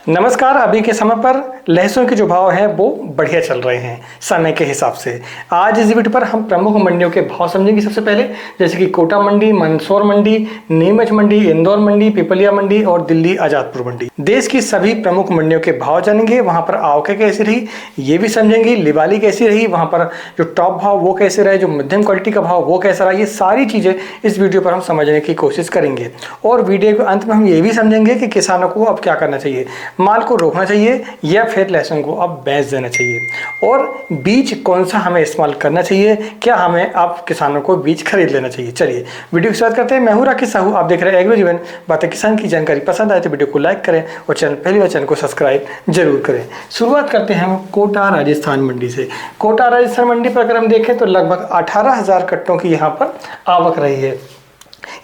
नमस्कार। अभी के समय पर लहसुन के जो भाव हैं वो बढ़िया चल रहे हैं समय के हिसाब से। आज इस वीडियो पर हम प्रमुख मंडियों के भाव समझेंगे। सबसे पहले जैसे कि कोटा मंडी, मंदसौर मंडी, नीमच मंडी, इंदौर मंडी, पिपलिया मंडी और दिल्ली आजादपुर मंडी। देश की सभी प्रमुख मंडियों के भाव जानेंगे। वहां पर आवक कैसी रही ये भी समझेंगे, लिवाली कैसी रही, वहां पर जो टॉप भाव वो कैसे रहे, जो मध्यम क्वालिटी का भाव वो कैसा रहा, ये सारी चीजें इस वीडियो पर हम समझने की कोशिश करेंगे। और वीडियो के अंत में हम ये भी समझेंगे कि किसानों को अब क्या करना चाहिए, माल को रोकना चाहिए या फिर लहसुन को अब बेच देना चाहिए, और बीज कौन सा हमें इस्तेमाल करना चाहिए, क्या हमें अब किसानों को बीज खरीद लेना चाहिए। चलिए वीडियो की शुरुआत करते हैं। मैं हूं राकेश साहू, आप देख रहे हैं एग्रो जीवन बातें किसान की। जानकारी पसंद आए तो वीडियो को लाइक करें और पहली बार चैनल को सब्सक्राइब जरूर करें। शुरुआत करते हैं हम कोटा राजस्थान मंडी से। कोटा राजस्थान मंडी पर अगर हम देखें तो लगभग 18,000 कट्टों की यहाँ पर आवक रही है।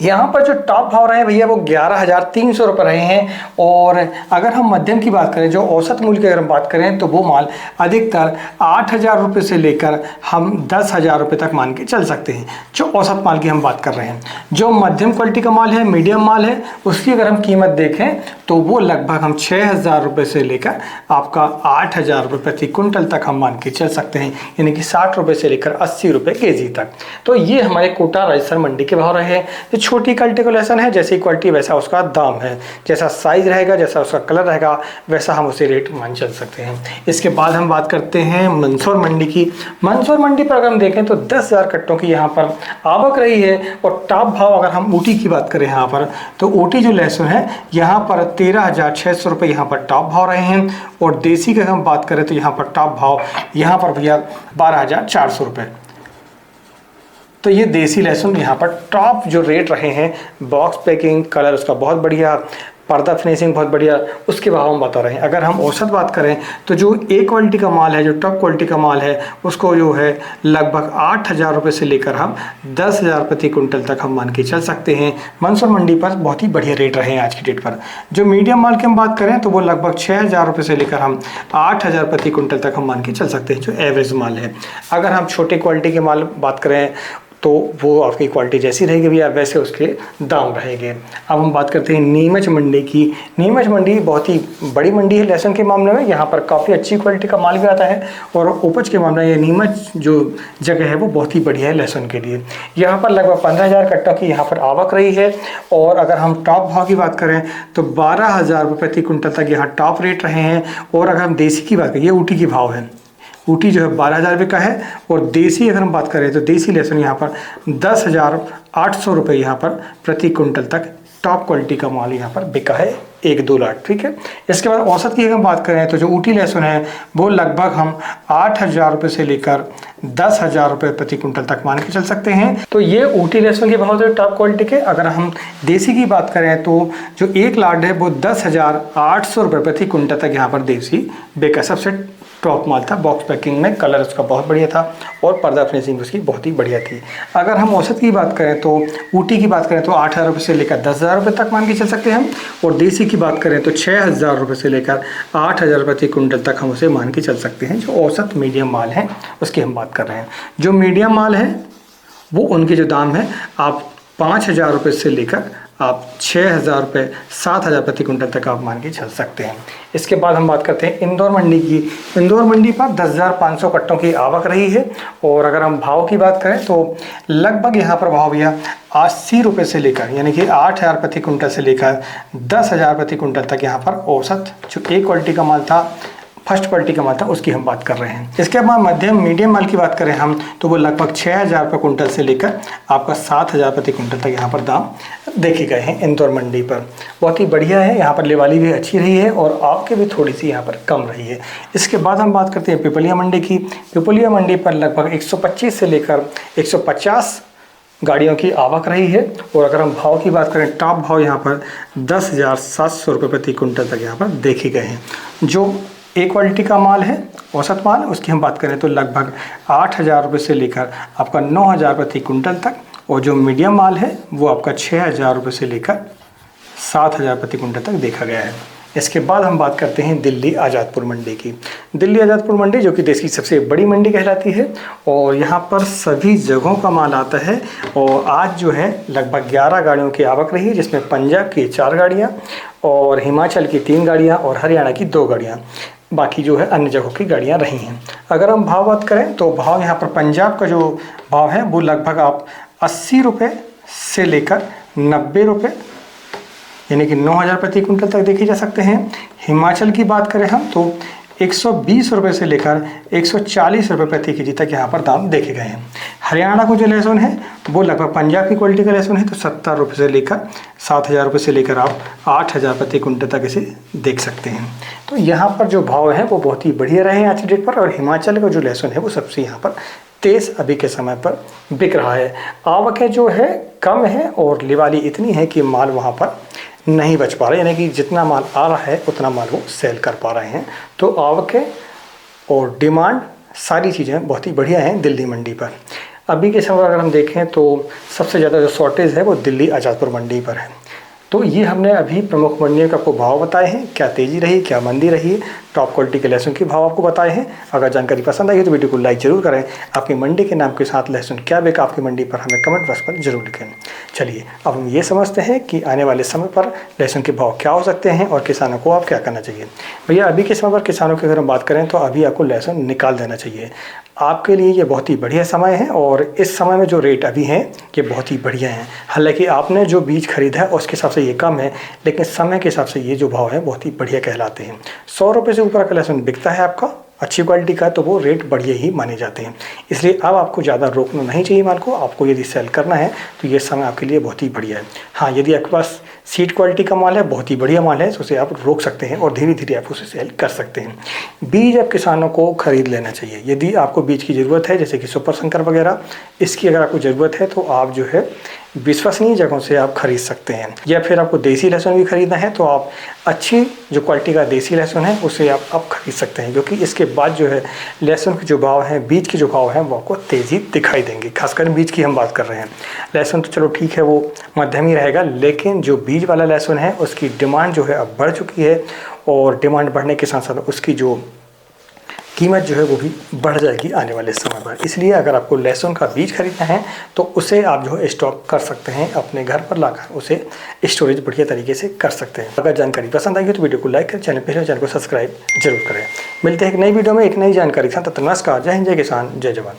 यहाँ पर जो टॉप भाव रहे हैं भैया वो 11,300 रुपये रहे हैं। और अगर हम मध्यम की बात करें, जो औसत मूल्य की अगर हम बात करें, तो वो माल अधिकतर 8,000 रुपये से लेकर हम 10,000 रुपये तक मान के चल सकते हैं। जो औसत माल की हम बात कर रहे हैं, जो मध्यम क्वालिटी का माल है, मीडियम माल है, उसकी अगर हम कीमत देखें तो वो लगभग हम 6,000 रुपये से लेकर आपका 8,000 रुपये प्रति कुंटल तक हम मान के चल सकते हैं, यानी कि 60 रुपये से लेकर 80 रुपये केजी तक। तो ये हमारे कोटा राजस्थान मंडी के भाव रहे हैं। जो छोटी क्वालिटी का लहसुन है, जैसी क्वालिटी वैसा उसका दाम है, जैसा साइज रहेगा, जैसा उसका कलर रहेगा, वैसा हम उसे रेट मान चल सकते हैं। इसके बाद हम बात करते हैं मंदसौर मंडी की। मंदसौर मंडी पर अगर हम देखें तो 10,000 कट्टों की यहाँ पर आवक रही है। और टॉप भाव अगर हम ऊटी की बात करें यहाँ पर, तो ऊटी जो लहसुन है यहाँ पर 13,600 रुपये यहाँ पर टॉप भाव रहे हैं। और देसी की अगर हम बात करें तो यहाँ पर टॉप भाव यहाँ पर भैया 12,400 रुपये। तो ये देसी लहसुन यहाँ पर टॉप जो रेट रहे हैं। बॉक्स पैकिंग, कलर उसका बहुत बढ़िया, पर्दा फिनिशिंग बहुत बढ़िया, उसके भाव हम बता रहे हैं। अगर हम औसत बात करें तो जो ए क्वालिटी का माल है, जो टॉप क्वालिटी का माल है, उसको जो है लगभग 8,000 रुपये से लेकर हम 10,000 प्रति कुंटल तक हम मान के चल सकते हैं। मंदसौर मंडी पर बहुत ही बढ़िया रेट रहे हैं आज की डेट पर। जो मीडियम माल की हम बात करें तो वो लगभग 6,000 रुपये से लेकर हम 8,000 प्रति कुंटल तक हम मान के चल सकते हैं, जो एवरेज माल है। अगर हम छोटे क्वालिटी के माल बात करें तो वो आपकी क्वालिटी जैसी रहेगी भैया, वैसे उसके दाम रहेंगे। अब हम बात करते हैं नीमच मंडी की। नीमच मंडी बहुत ही बड़ी मंडी है लहसुन के मामले में। यहाँ पर काफ़ी अच्छी क्वालिटी का माल भी आता है और उपज के मामले में ये नीमच जो जगह है वो बहुत ही बढ़िया है लहसुन के लिए। यहाँ पर लगभग 15,000 कट्टा की यहाँ पर आवक रही है। और अगर हम टॉप भाव की बात करें तो 12,000 रुपये प्रति कुंटल तक यहाँ टॉप रेट रहे हैं। और अगर हम देसी की बात करें, ये ऊटी की भाव है, ऊटी जो है 12,000 रुपये का है। और देसी अगर हम बात करें तो देसी लहसुन यहाँ पर 10,800 रुपये यहाँ पर प्रति कुंटल तक टॉप क्वालिटी का माल यहाँ पर बिका है, 1-2 लाख। ठीक है। इसके बाद औसत की अगर हम बात करें तो जो ऊटी लहसुन है वो लगभग हम 8,000 रुपये से लेकर 10,000 रुपये प्रति कुंटल तक मान के चल सकते हैं। तो ये ऊटी लहसुन के भाव थे टॉप क्वालिटी के। अगर हम देसी की बात करें तो जो 1 लाख है वो 10,800 रुपये प्रति कुंटल तक यहाँ पर देसी बिका। सबसे टॉप माल था, बॉक्स पैकिंग में, कलर उसका बहुत बढ़िया था और पर्दा फिनिशिंग उसकी बहुत ही बढ़िया थी। अगर हम औसत की बात करें तो ऊटी की बात करें तो 8,000 रुपये से लेकर 10,000 रुपये तक मान के चल सकते हैं हम। और देसी की बात करें तो 6,000 रुपये से लेकर 8,000 प्रति कुंटल तक हम उसे मान के चल सकते हैं। जो औसत मीडियम माल है उसकी हम बात कर रहे हैं। जो मीडियम माल है वो उनके जो दाम है आप 5,000 रुपये से लेकर आप 6,000 रुपये 7,000 प्रति कुंटल तक आप मान के चल सकते हैं। इसके बाद हम बात करते हैं इंदौर मंडी की। इंदौर मंडी पर 10,500 कट्टों की आवक रही है। और अगर हम भाव की बात करें तो लगभग यहाँ पर भाव भैया 80 रुपये से लेकर, यानी कि 8,000 प्रति कुंटल से लेकर 10,000 प्रति कुंटल तक यहाँ पर औसत जो ए क्वालिटी का माल था, फर्स्ट क्वालिटी का माल था, उसकी हम बात कर रहे हैं। इसके बाद मध्यम मीडियम माल की बात करें हम तो वो लगभग 6,000 रुपये कुंटल से लेकर आपका 7,000 प्रति कुंटल तक यहाँ पर दाम देखे गए हैं इंदौर मंडी पर। बहुत ही बढ़िया है। यहाँ पर लेवाली भी अच्छी रही है और आवक भी थोड़ी सी यहाँ पर कम रही है। इसके बाद हम बात करते हैं पिपलिया मंडी की। पिपलिया मंडी पर लगभग 125 से लेकर 150 गाड़ियों की आवक रही है। और अगर हम भाव की बात करें, टॉप भाव यहाँ पर 10,700 रुपये प्रति कुंटल तक यहाँ पर देखे गए हैं। जो ए क्वालिटी का माल है, औसत माल, उसकी हम बात करें तो लगभग 8,000 रुपये से लेकर आपका 9,000 प्रति कुंटल तक। और जो मीडियम माल है वो आपका 6,000 रुपये से लेकर 7,000 प्रति कुंटल तक देखा गया है। इसके बाद हम बात करते हैं दिल्ली आज़ादपुर मंडी की। दिल्ली आज़ादपुर मंडी जो कि देश की सबसे बड़ी मंडी कहलाती है और यहाँ पर सभी जगहों का माल आता है। और आज जो है लगभग 11 गाड़ियों की आवक रही है, जिसमें पंजाब की 4 गाड़ियाँ और हिमाचल की 3 गाड़ियाँ और हरियाणा की 2 गाड़ियाँ, बाकी जो है अन्य जगहों की गाड़ियाँ रही हैं। अगर हम भाव बात करें तो भाव यहाँ पर पंजाब का जो भाव है वो लगभग आप 80 रुपये से लेकर 90 रुपये यानी कि 9,000 प्रति कुंटल तक देखे जा सकते हैं। हिमाचल की बात करें हम तो 120 रुपये से लेकर 140 रुपये प्रति केजी तक यहाँ पर दाम देखे गए हैं। हरियाणा को जो लहसुन है वो लगभग पंजाब की क्वालिटी का लहसुन है, तो 70 रुपये से लेकर 7,000 रुपये से लेकर आप 8,000 प्रति कुंटल तक इसे देख सकते हैं। तो यहाँ पर जो भाव है वो बहुत ही बढ़िया रहे हैं आज की डेट पर। और हिमाचल का जो लहसुन है वो सबसे यहाँ पर तेज़ अभी के समय पर बिक रहा है। आवकें जो है कम है और लिवाली इतनी है कि माल वहाँ पर नहीं बच पा रहा है, यानी कि जितना माल आ रहा है उतना माल वो सेल कर पा रहे हैं। तो आवकें और डिमांड सारी चीज़ें बहुत ही बढ़िया हैं दिल्ली मंडी पर। अभी के समय अगर हम देखें तो सबसे ज़्यादा जो शॉर्टेज है वो दिल्ली आज़ादपुर मंडी पर है। तो ये हमने अभी प्रमुख मंडियों का आपको भाव बताए हैं, क्या तेज़ी रही क्या मंदी रही, टॉप क्वालिटी के लहसुन के भाव आपको बताए हैं। अगर जानकारी पसंद आई है तो वीडियो को लाइक जरूर करें। आपकी मंडी के नाम के साथ लहसुन क्या बिका आपकी मंडी पर हमें कमेंट बॉक्स पर जरूर लिखें। चलिए अब हम ये समझते हैं कि आने वाले समय पर लहसुन के भाव क्या हो सकते हैं और किसानों को आप क्या करना चाहिए। भैया अभी के समय पर किसानों की अगर हम बात करें तो अभी आपको लहसुन निकाल देना चाहिए। आपके लिए ये बहुत ही बढ़िया समय है और इस समय में जो रेट अभी हैं ये बहुत ही बढ़िया हैं। हालांकि आपने जो बीज खरीदा है उसके हिसाब से ये कम है, लेकिन समय के हिसाब से ये जो भाव है बहुत ही बढ़िया कहलाते हैं। 100 रुपये से ऊपर का लहसुन बिकता है आपका अच्छी क्वालिटी का, तो वो रेट बढ़िया ही माने जाते हैं। इसलिए अब आपको ज़्यादा रोकना नहीं चाहिए माल को। आपको यदि सेल करना है तो ये समय आपके लिए बहुत ही बढ़िया है। हाँ, यदि आपके पास सीड क्वालिटी का माल है, बहुत ही बढ़िया माल है, तो उसे आप रोक सकते हैं और धीरे धीरे आप उसे सेल कर सकते हैं। बीज अब किसानों को खरीद लेना चाहिए। यदि आपको बीज की ज़रूरत है जैसे कि सुपर शंकर वगैरह, इसकी अगर आपको ज़रूरत है तो आप जो है विश्वसनीय जगहों से आप खरीद सकते हैं। या फिर आपको देसी लहसुन भी खरीदना है तो आप अच्छी जो क्वालिटी का देसी लहसुन है उसे आप खरीद सकते हैं, क्योंकि इसके बाद जो है लहसुन के जो भाव हैं, बीज के जो भाव हैं वो आपको तेज़ी दिखाई देंगे। खासकर बीज की हम बात कर रहे हैं। लहसुन तो चलो ठीक है वो मध्यम ही रहेगा, लेकिन जो बीज वाला लहसुन है उसकी डिमांड जो है अब बढ़ चुकी है और डिमांड बढ़ने के साथ साथ उसकी जो कीमत जो है वो भी बढ़ जाएगी आने वाले समय पर। इसलिए अगर आपको लहसुन का बीज खरीदना है तो उसे आप जो है स्टॉक कर सकते हैं, अपने घर पर लाकर उसे स्टोरेज बढ़िया तरीके से कर सकते हैं। अगर जानकारी पसंद आई हो तो वीडियो को लाइक करें, चैनल को सब्सक्राइब जरूर करें। मिलते हैं एक नई वीडियो में एक नई जानकारी के साथ। तब तक नमस्कार, जय हिंद, जय किसान, जय जवान।